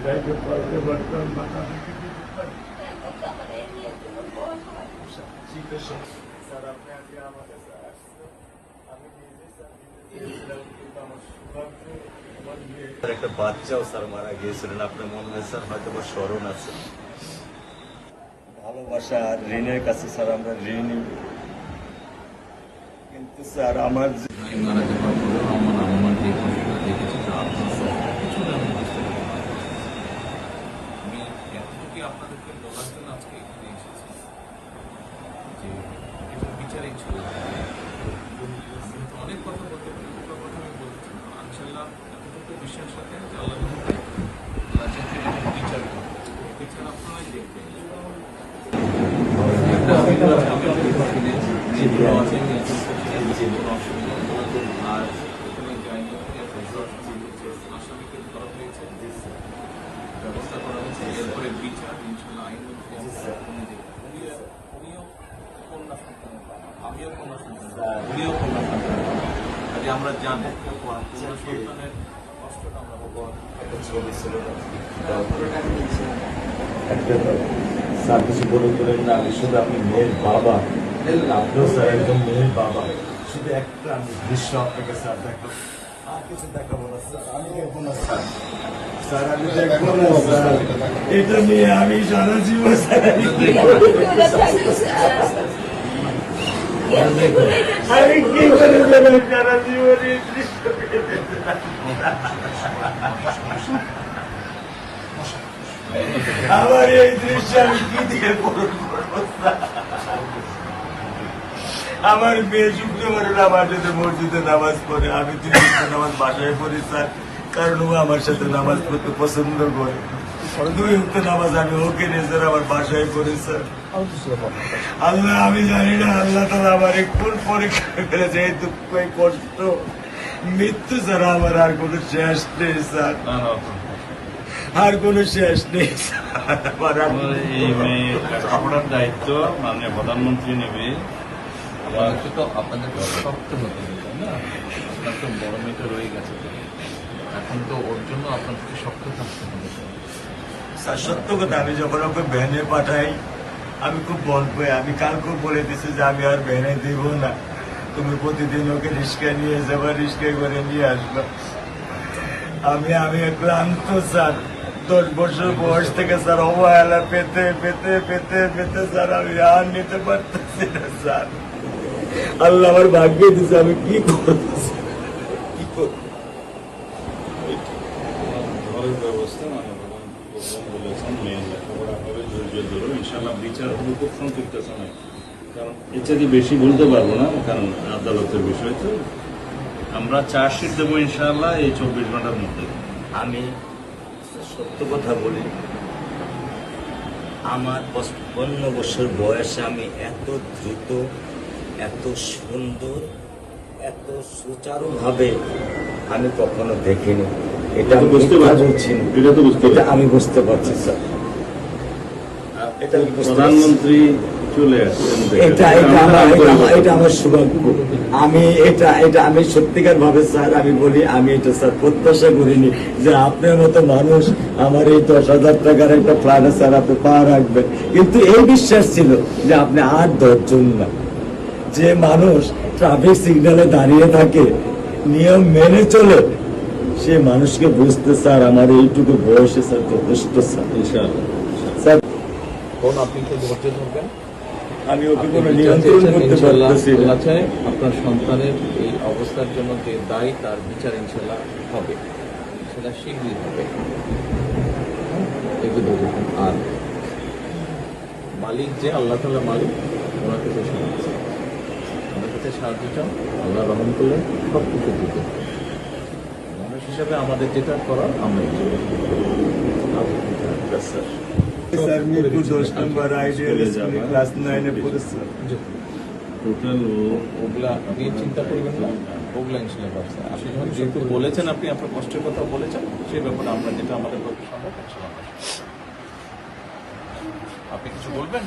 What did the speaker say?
যাইতে পারতে পারতাম না। স্যার আপনি আজকে আমার কাছে আসছেন, আমি নিজে স্যার দিয়েছিলাম, কিন্তু আমার সৌভাগ্য আমার মেয়ে একটা বাচ্চাও স্যার মারা গিয়েছিলেন। আপনার মনে হয় স্যার হয়তো বা স্মরণ আছে। ভালোবাসা আর ঋণের কাছে স্যার আমরা ঋণী, কিন্তু স্যার আমার মারা যাওয়ার পরেও আমার আম্মার যে কষ্টটা দেখেছি তা আপনার কিছুটা আমি বুঝতে পারি। আমি এতটুকু আপনাদেরকে বলার জন্য আজকে এখানে এসেছি যে এটা বিচারিক ছিল। আমি তো অনেক কথা বলতে পারি, দুটো কথা আমি বলতে চাই। ইনশাল্লাহ এতটুকু বিশ্বাস রাখেন যে আল্লাহ বিচার করবে, বিচার আপনারাই দেখবেন। আর এখানে আসামিকে ধরা হয়েছে, ব্যবস্থা করা হয়েছে, এরপরে বিচার ইনশাল্লাহ আইন উনিও কন্যা সন্তান, আমিও কন্যা সন্তান, উনিও কন্যা সন্তান। কাজে আমরা জানি কন্যা সন্তানের কষ্টটা আমরা একটা ছবি ছিল স্যার কিছু বলে তোলেন না, আমি শুধু আপনি মেয়ের বাবা, আপনিও স্যার একজন মেয়ের বাবা। শুধু একটা আমি দৃশ্য আপনাকে স্যার দেখো, আর কিছু দেখাবো না স্যার, আমি দেখবো না স্যার, স্যার আমি দেখবো না স্যার, এটা নিয়ে আমি সারা জীবন স্যার আমি কি করে দেবো সারা জীবন এই দৃশ্য। আমার এই দৃশ্য আমি কি দিয়ে পূরণ করবো? আমার মেয়ে শুক্রবারে আমার সাথে মসজিদে নামাজ পড়ে, আমি 3 নামাজ বাসায় পড়ি স্যার, কারণ ও আমার সাথে নামাজ পড়তে পছন্দ করে। 2 নামাজ আমি ওকে নিয়ে স্যার আমার বাসায় পড়ি স্যার। আল্লাহ আমি জানি না আল্লাহ তাআলা আমার কোন পরীক্ষা করেছে, এই দুঃখ এই কষ্ট মৃত্যু ছাড়া আমার আর কোনো শেষ নেই স্যার, আর কোনো শেষ নেই। আপনার দায়িত্ব মাননীয় প্রধানমন্ত্রী নেবে। আমাকে তো আপনাদেরকে শক্ত হতে হবে, তাই না? আপনার তো বড় মেয়েটা রয়ে গেছে, এখন তো ওর জন্য আপনাদেরকে শক্ত থাকতে হবে। স্যার সত্য কথা, আমি যখন ওকে ভ্যানে পাঠাই আমি খুব বল পাই। আমি কালকেও বলে দিচ্ছি যে আমি আর ভ্যানে দিব না, তুমি প্রতিদিন ওকে রিক্সায় নিয়ে যাবা, রিক্সায় করে নিয়ে আসবা। আমি ক্লান্ত স্যার, 10 বছর বয়স থেকে স্যার অবহেলা পেতে পেতে পেতে পেতে স্যার আমি আর নিতে পারতেছি না স্যার। আল্লাহ আমার ভাগ্যে দিচ্ছে, আমি কি করবো কি করবো? ঘরের ব্যবস্থা বলেছেন, মেয়ের লেখাপড়া হবে, ধৈর্য ধরো, ইনশাল্লাহ বিচার হবে খুব সংক্ষিপ্ত সময়। কারণ এর চাইতে বেশি বলতে পারবো না, কারণ আদালতের বিষয় তো। আমরা চার্জশিট দেবো ইনশাল্লাহ এই 24 ঘন্টার মধ্যে। আমি সত্য কথা বলি, আমার 55 বছর বয়সে আমি এত দ্রুত, এত সুন্দর, এত সুচারুভাবে আমি কখনো দেখিনি। এটা বুঝতে পারছি, এটা আমি বুঝতে পারছি স্যার, এটা প্রধানমন্ত্রী চলে আসছেন, এটা আমার সৌভাগ্য। আমি সত্যিকার ভাবে স্যার আমি বলি, আমি এটা স্যার প্রত্যাশা করিনি যে আপনার মতো মানুষ আমার এই 10,000 টাকার একটা ফ্ল্যাটে স্যার আপনি পা রাখবেন, কিন্তু এই বিশ্বাস ছিল যে আপনি আর 10 জন না। যে মানুষ ট্রাফিক সিগন্যালে দাঁড়িয়ে থাকে, নিয়ম মেনে চলে, সে মানুষকে বুঝতে স্যার আমার এইটুকু বয়সে স্যার যথেষ্ট স্যার। স্যার আপনি একটু ধৈর্য ধরবেন, আমি ওকে কোনো নিয়ন্ত্রণ করতে পারতেছি না। আপনার সন্তানের এই অবস্থার জন্য যে দায়ী তার বিচার ইনশাল্লাহ হবে, সেটা শীঘ্রই হবে। আর মালিক যে আল্লাহ তাআলা মালিক, ওনার কাছে সাহায্য, ওনার কাছে সাহায্য চাও, আল্লাহ রহম করলে সব কিছু দিতে। মানুষ হিসাবে আমাদের যেটা করার আমরা স্যার মিরপুর 10 নম্বর আইডিয়াল স্কুলে ক্লাস 9 এ পড়ে স্যার। টোটাল ওগুলা নিয়ে চিন্তা করবেন না, ওগুলা ইনশাল্লাহ ব্যবস্থা। আপনি যখন যেহেতু বলেছেন, আপনি আপনার কষ্টের কথা বলেছেন, সেই ব্যাপারে আমরা যেটা আমাদের পক্ষে সম্ভব, আপনি কিছু বলবেন?